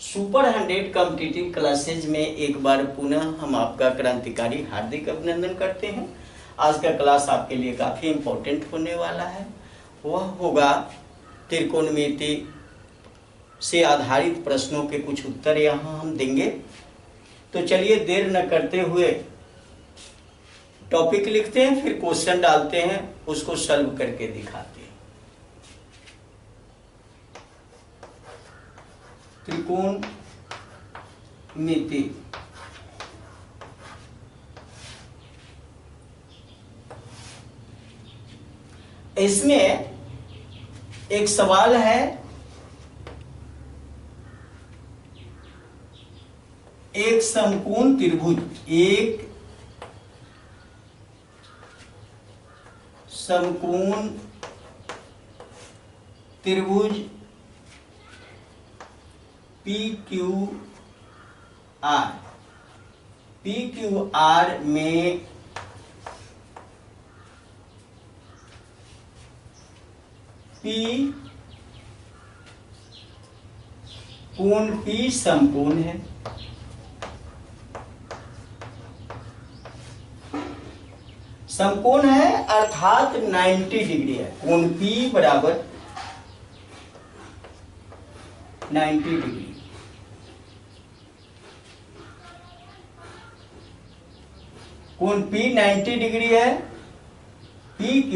Super 100 competitive classes में एक बार पुनः हम आपका क्रांतिकारी हार्दिक अभिनंदन करते हैं। आज का क्लास आपके लिए काफ़ी इम्पोर्टेंट होने वाला है। वह होगा त्रिकोणमिति से आधारित प्रश्नों के कुछ उत्तर यहाँ हम देंगे। तो चलिए देर न करते हुए टॉपिक लिखते हैं, फिर क्वेश्चन डालते हैं, उसको सॉल्व करके दिखाते हैं। त्रिकोणमिति इसमें एक सवाल है, एक समकोण त्रिभुज, एक समकोण त्रिभुज PQR में P कोण P समकोण है। समकोण है अर्थात 90 डिग्री है। कोण P बराबर 90 डिग्री। कोण P 90 डिग्री है। PQ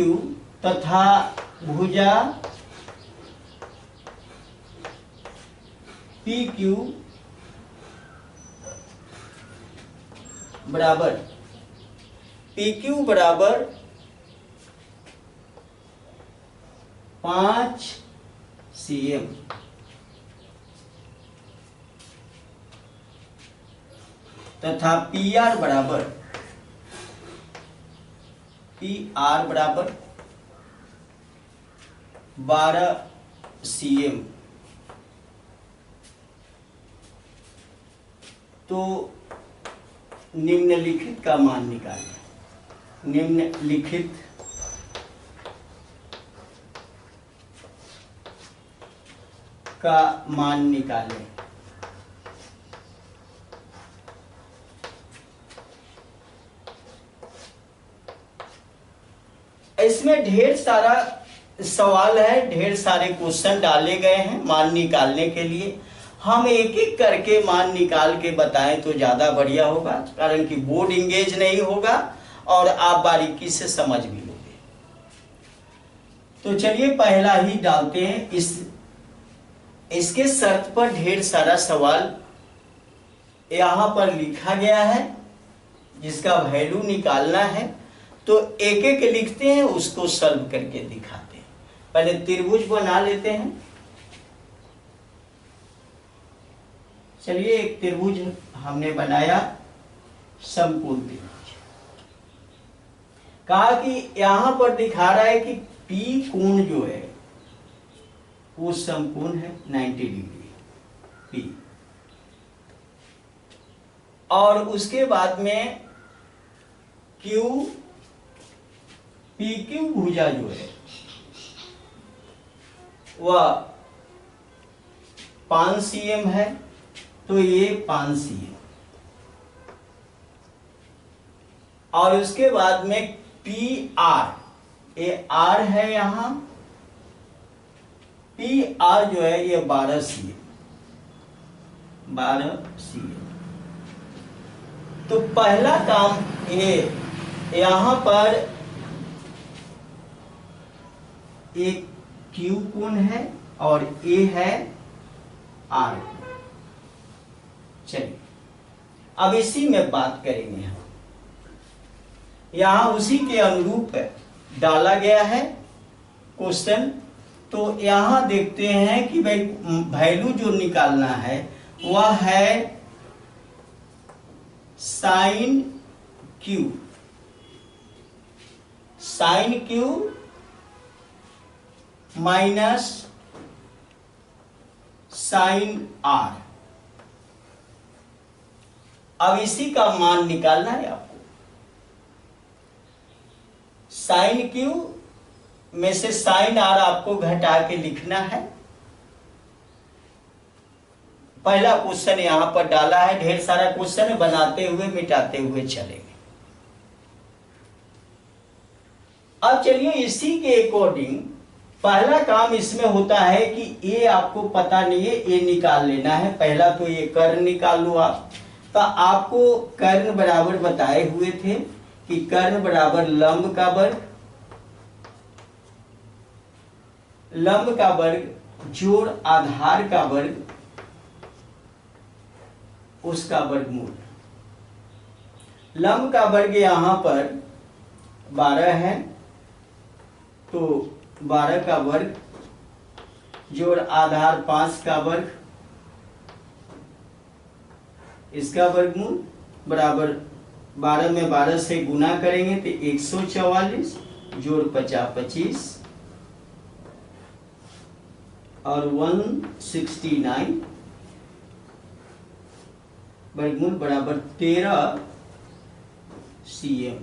तथा भुजा PQ बराबर PQ बराबर 5 cm तथा PR बराबर 12 cm। तो निम्नलिखित का मान निकालें। निम्नलिखित का मान निकालें। इसमें ढेर सारा सवाल है, ढेर सारे क्वेश्चन डाले गए हैं मान निकालने के लिए। हम एक एक करके मान निकाल के बताएं तो ज़्यादा बढ़िया होगा, कारण कि बोर्ड इंगेज नहीं होगा और आप बारीकी से समझ भी लोगे। तो चलिए पहला ही डालते हैं। इसके शर्त पर ढेर सारा सवाल यहाँ पर लिखा गया है, जिसका वैल्यू निकालना है। तो एक एक लिखते हैं, उसको सॉल्व करके दिखाते हैं। पहले त्रिभुज बना लेते हैं। चलिए एक त्रिभुज हमने बनाया, समकोण त्रिभुज। कहा कि यहां पर दिखा रहा है कि P कोण जो है वो समकोण है 90 डिग्री P। और उसके बाद में PQ भुजा जो है वह 5 cm है, तो ये 5 cm। और उसके बाद में PR, ये R है यहां, PR जो है ये 12 cm। तो पहला काम ये यहां पर एक Q कोण है और A है R। चलिए अब इसी में बात करेंगे हम। यहां उसी के अनुरूप डाला गया है क्वेश्चन। तो यहां देखते हैं कि भाई वैल्यू जो निकालना है वह है sine Q। Sine Q minus sine R। अब इसी का मान निकालना है आपको। साइन Q में से साइन R आपको घटा के लिखना है। पहला क्वेश्चन यहाँ पर डाला है, ढेर सारा क्वेश्चन है, बनाते हुए मिटाते हुए चलेंगे। अब चलिए इसी के अकॉर्डिंग पहला काम इसमें होता है कि ये आपको पता नहीं है, ये निकाल लेना है। पहला तो ये कर्ण निकाल लो आप। तो आपको कर्ण बराबर बताए हुए थे कि कर्ण बराबर लंब का वर्ग, लंब का वर्ग जोड़ आधार का वर्ग उसका वर्गमूल। लंब का वर्ग यहां पर 12 है, तो 12 का वर्ग जोड़ आधार 5 का वर्ग, इसका वर्गमूल बराबर 12 में 12 से गुना करेंगे तो 144 जोड़ 50 25 और 169 वर्गमूल बराबर 13 cm।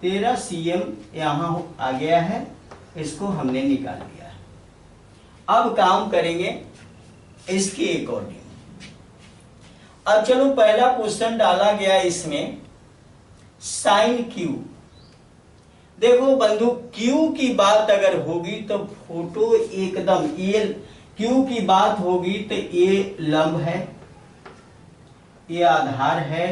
13 cm यहाँ आ गया है, इसको हमने निकाल लिया है। अब काम करेंगे इसके अकॉर्डिंग। अब चलो पहला क्वेश्चन डाला गया इसमें साइन क्यू। देखो बंधु, क्यू की बात अगर होगी तो फोटो एकदम, ये क्यू की बात होगी तो ये लंब है, ये आधार है,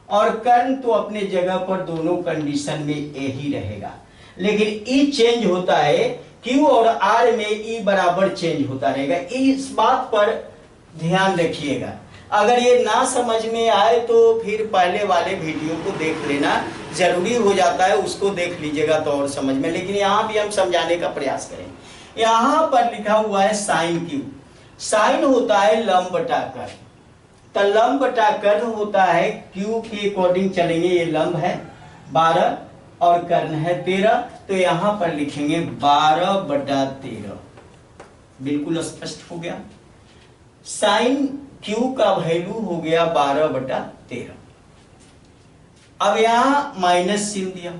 और कर्ण तो अपने जगह पर दोनों कंडीशन में यही रहेगा। लेकिन ई चेंज होता है, क्यू और आर में ई बराबर चेंज होता रहेगा। इस बात पर ध्यान रखिएगा। अगर ये ना समझ में आए तो फिर पहले वाले वीडियो को देख लेना, जरूरी हो जाता है, उसको देख लीजिएगा तो और समझ में। लेकिन यहाँ भी हम समझाने का प्रयास करें। यहाँ पर लिखा हुआ है साइन क्यू। साइन होता है लंब बटा कर्ण, तो लंब बटा कर्ण होता है, क्यू के अकॉर्डिंग चलेंगे, ये लंब है 12 और कर्ण है 13, तो यहाँ पर लिखेंगे 12 बटा 13। बिल्कुल स्पष्ट हो गया। साइन क्यू का वैल्यू हो गया 12 बटा 13। अब यहां माइनस चिन्ह दिया।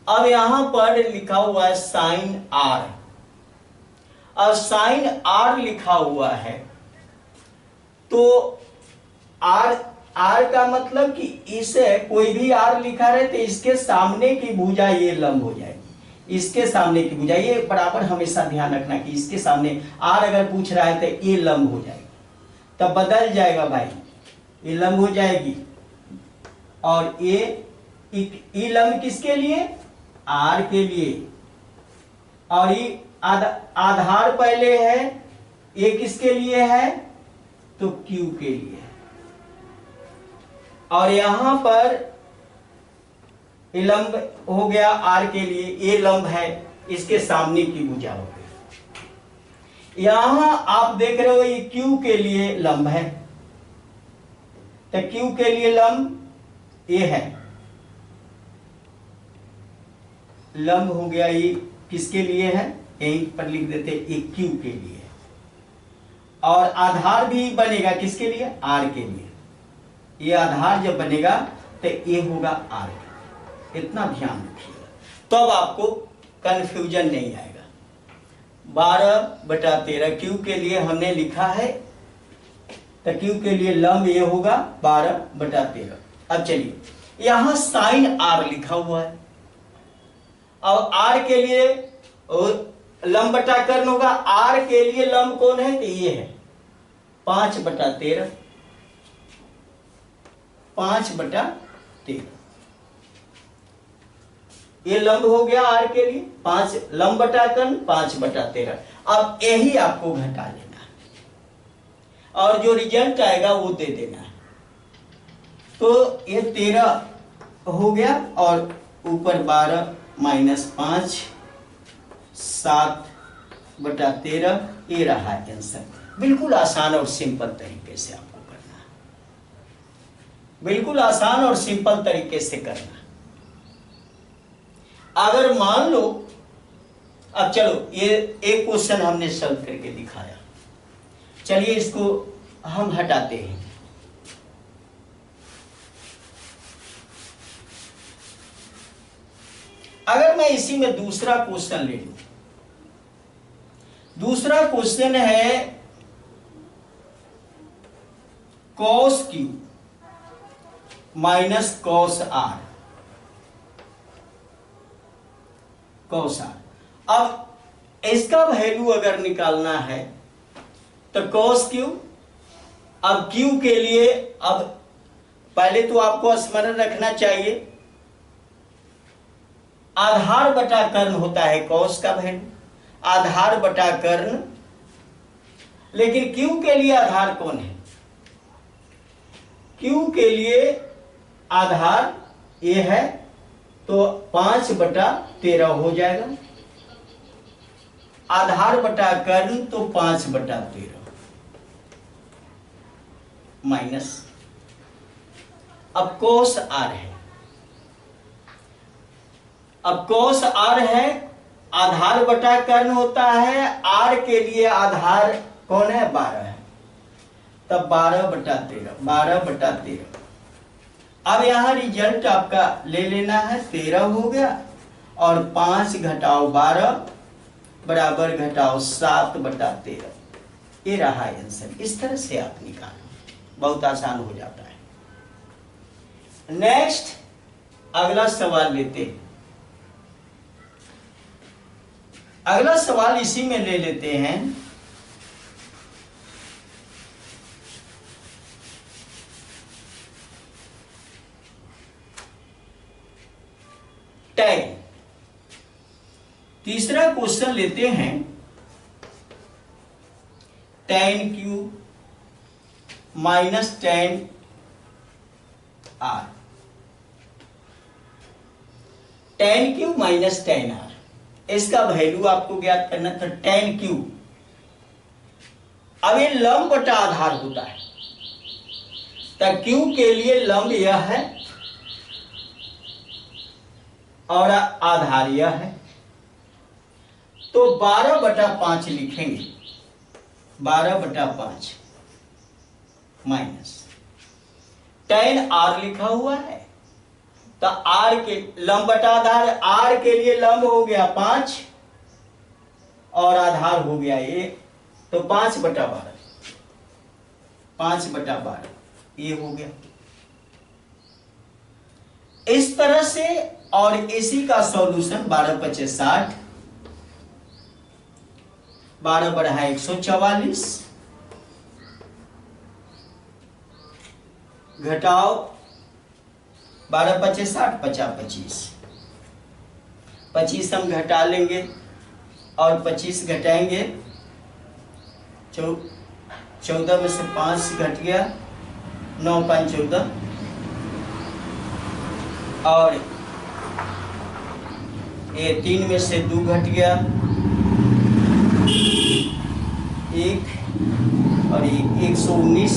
अब यहां पर लिखा हुआ है साइन आर। अब साइन आर लिखा हुआ है तो आर का मतलब कि इसे कोई भी आर लिखा रहे तो इसके सामने की भुजा ये लंब हो जाएगी। इसके सामने की भुजा, ये बराबर हमेशा ध्यान रखना कि इसके सामने आर अगर पूछ रहा है तो ये लंब हो जाएगी, तब बदल जाएगा भाई, ये लंब हो जाएगी। और ये लंब किसके लिए? आर के लिए। और ये आधार पहले है, ये किसके लिए है? तो क्यू के लिए। और यहां पर ये लंब हो गया आर के लिए, ये लंब है, इसके सामने की भुजा हो गई। यहां आप देख रहे हो ये क्यू के लिए लंब है, तो क्यू के लिए लंब ये है, लंब हो गया। ये किसके लिए है? यहीं पर लिख देते, ये क्यू के लिए। और आधार भी बनेगा किसके लिए? आर के लिए। ये आधार जब बनेगा तो ये होगा आर। इतना ध्यान रखिएगा, तब आपको कंफ्यूजन नहीं आएगा। 12 बटा 13 क्यू के लिए हमने लिखा है, तो क्यू के लिए लंब ये होगा 12 बटा 13। अब चलिए, यहां साइन आर लिखा हुआ है। अब आर के लिए लंब बटा कर्ण होगा। आर के लिए लंब कौन है? तो ये है 5 बटा 13। 5 बटा 13 ये लंब हो गया आर के लिए। 5 लंब बटा कर्ण 5 बटा 13। अब यही आपको घटा लेना है और जो रिजल्ट आएगा वो दे देना है। तो ये 13 हो गया और ऊपर 12 माइनस 5 7 बटा 13, ये रहा आंसर। बिल्कुल आसान और सिंपल तरीके से आपको करना है, बिल्कुल आसान और सिंपल तरीके से करना। अगर मान लो, अब चलो ये एक क्वेश्चन हमने सॉल्व करके दिखाया, चलिए इसको हम हटाते हैं। अगर मैं इसी में दूसरा क्वेश्चन ले लूं, दूसरा क्वेश्चन है cos Q minus cos R, cos R. अब इसका वैल्यू अगर निकालना है तो कॉस क्यू, अब क्यू के लिए, अब पहले तो आपको स्मरण रखना चाहिए आधार बटा कर्ण होता है कॉस का वैल्यू, आधार बटा कर्ण। लेकिन क्यू के लिए आधार कौन है? क्यू के लिए आधार ये है, तो 5/13 हो जाएगा। आधार बटा कर्ण तो 5/13 माइनस, अब कोस आर है, अब कोस आर है, आधार बटा कर्ण होता है, आर के लिए आधार कौन है? 12 है, तब 12/13, 12/13। अब यहां रिजल्ट आपका ले लेना है, 13 हो गया और 5 घटाओ 12 बराबर घटाओ 7/13, ये रहा आंसर। इस तरह से आप निकालो, बहुत आसान हो जाता है। नेक्स्ट अगला सवाल लेते हैं। अगला सवाल इसी में ले लेते हैं। टैन, तीसरा क्वेश्चन लेते हैं। Tan Q minus tan R, tan Q minus tan R, इसका वैल्यू आपको ज्ञात करना था। टैन क्यू, अब ये लंब बटा आधार होता है, तो क्यू के लिए लंब यह है और आधार यह है, तो 12/5 लिखेंगे, 12/5 माइनस टैन आर लिखा हुआ है, तो आर के लंब बटा आधार, आर के लिए लंब हो गया 5 और आधार हो गया ये, तो 5/12, 5/12 ये हो गया इस तरह से। और इसी का सॉल्यूशन 12×5 = 60, 12 बढ़ाए 144 घटाओ 12×5 = 60, 50×25, 25 हम घटा लेंगे और 25 घटाएंगे, 14 में से 5 घट गया, 9 × 5 = 14 और ये 3 में से 2 घट गया, 1 और 119,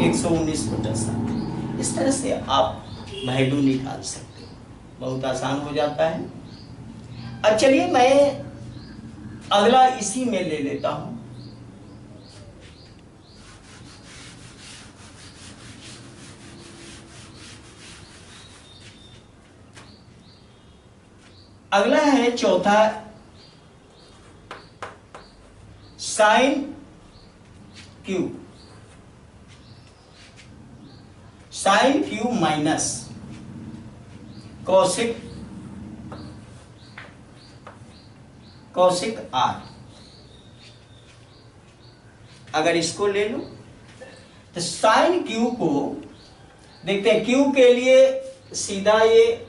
119/7। इस तरह से आप वैल्यू निकाल सकते हो, बहुत आसान हो जाता है। अब चलिए मैं अगला इसी में ले लेता हूं। अगला है चौथा, sine Q, sine Q minus cos R. अगर इसको ले लो तो साइन क्यू को देखते हैं। क्यू के लिए सीधा ये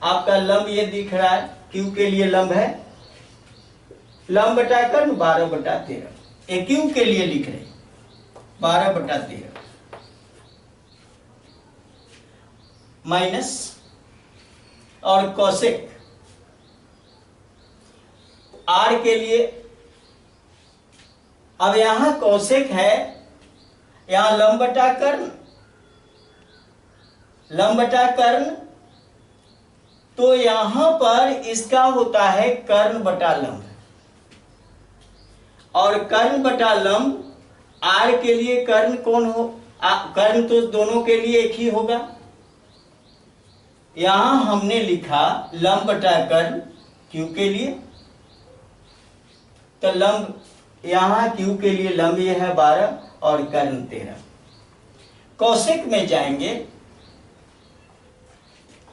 आपका लंब ये दिख रहा है, क्यू के लिए लंब है, लंब बटा कर्ण 12/13, ये क्यू के लिए लिख रहे 12/13 माइनस और कौशिक आर के लिए। अब यहां कौशिक है, यहां लंब बटा कर्ण, लंब बटा कर्ण, तो यहां पर इसका होता है कर्ण बटा लंब, और कर्ण बटा लंब आर के लिए कर्ण कौन हो, कर्ण तो दोनों के लिए एक ही होगा। यहां हमने लिखा लंब बटा कर्ण क्यू के लिए, तो लंब यहां क्यू के लिए लंब ये है 12 और कर्ण 13, कौशिक में जाएंगे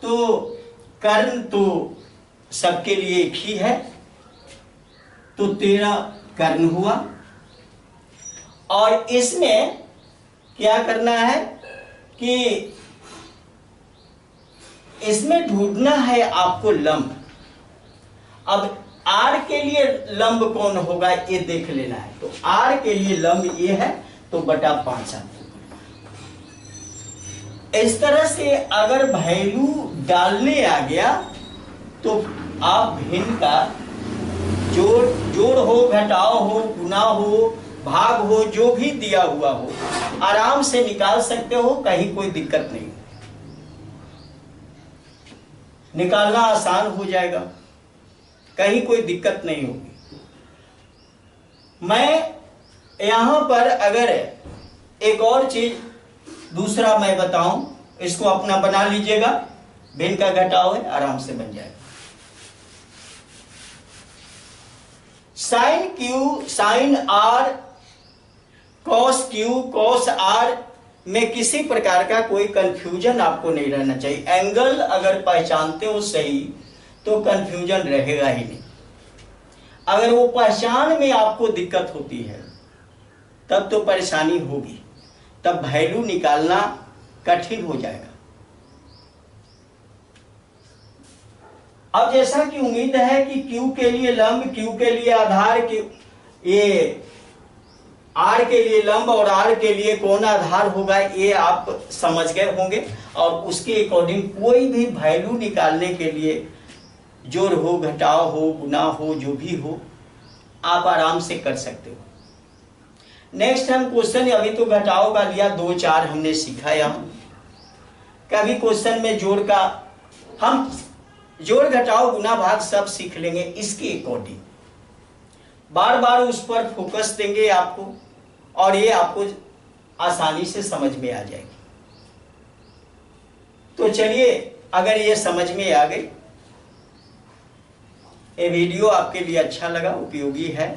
तो कर्ण तो सबके लिए एक ही है, तो 13 कर्ण हुआ। और इसमें क्या करना है कि इसमें ढूंढना है आपको लंब। अब आर के लिए लंब कौन होगा ये देख लेना है। तो आर के लिए लंब ये है, तो बटा 5 आपको। इस तरह से अगर वैल्यू डालने आ गया तो आप भिन्न का जोड़ हो, घटाव हो, गुना हो, भाग हो, जो भी दिया हुआ हो आराम से निकाल सकते हो, कहीं कोई दिक्कत नहीं। निकालना आसान हो जाएगा, कहीं कोई दिक्कत नहीं होगी। मैं यहां पर अगर एक और चीज दूसरा मैं बताऊं, इसको अपना बना लीजिएगा। भिन्न का घटाव है, आराम से बन जाएगा। Sine Q, sine R, cos Q, cos R में किसी प्रकार का कोई कंफ्यूजन आपको नहीं रहना चाहिए। एंगल अगर पहचानते हो सही तो कंफ्यूजन रहेगा ही नहीं। अगर वो पहचान में आपको दिक्कत होती है तब तो परेशानी होगी, तब वैल्यू निकालना कठिन हो जाएगा। अब जैसा कि उम्मीद है कि Q के लिए लंब, Q के लिए आधार, ये R के लिए लंब और R के लिए कौन आधार होगा ये आप समझ गए होंगे। और उसके अकॉर्डिंग कोई भी वैल्यू निकालने के लिए जोड़ हो, घटाव हो, गुना हो, जो भी हो आप आराम से कर सकते हो। नेक्स्ट हम क्वेश्चन, अभी तो घटाव का लिया, 2 4 हमने सीखा। यहाँ कभी क्वेश्चन में जोड़ का, हम जोड़ घटाव गुना भाग सब सीख लेंगे। इसके अकॉर्डिंग बार बार उस पर फोकस देंगे आपको, और ये आपको आसानी से समझ में आ जाएगी। तो चलिए, अगर ये समझ में आ गई, ये वीडियो आपके लिए अच्छा लगा, उपयोगी है,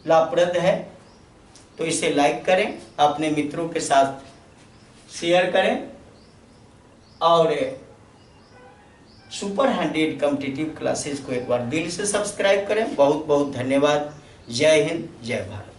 लाभप्रद है, तो इसे लाइक करें, अपने मित्रों के साथ शेयर करें, और सुपर 100 कॉम्पिटिटिव क्लासेस को एक बार दिल से सब्सक्राइब करें। बहुत बहुत धन्यवाद। जय हिंद, जय भारत।